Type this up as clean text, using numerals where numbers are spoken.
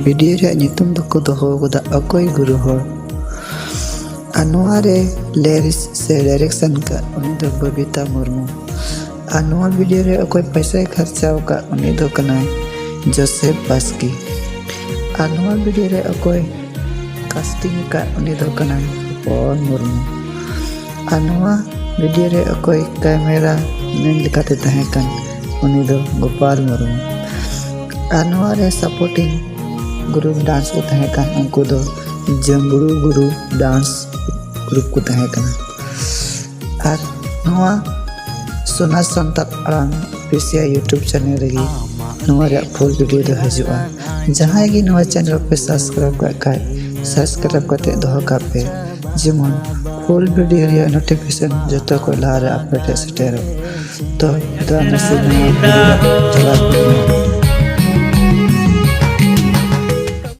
video रे नितुम दको दोहो गोदा अकोई गुरु हर अनुआरे lyrics से डायरेक्शन का उनी दो बबीता मुर्मू अनुआ वीडियो रे अकोई पैसा खर्चा का उनी दो कनाय जोसेफ बास्की अनुआ वीडियो रे अकोई कास्टिंग का उनी दो कनाय पवन मुर्मू अनुआ वीडियो रे अकोई कैमरा मैन लिखाते तहेकन उनी दो गोपाल मुर्मू अनुआ रे सपोर्टिंग ग्रुप डांस को तहेकन उनको दो जम्बुरु गुरु डांस ग्रुप को तहेकन और नवा सोना संताप आराम पिसिया यूट्यूब चैनल रही नवा रे फुल वीडियो दो हजुआ जहां गी नवा चैनल पे सब्सक्राइब करते दोहो कापे जेमन फुल वीडियो रे नोटिफिकेशन जतो को लारे अपडेट सेटेरो तो दान से नवा वीडियो चला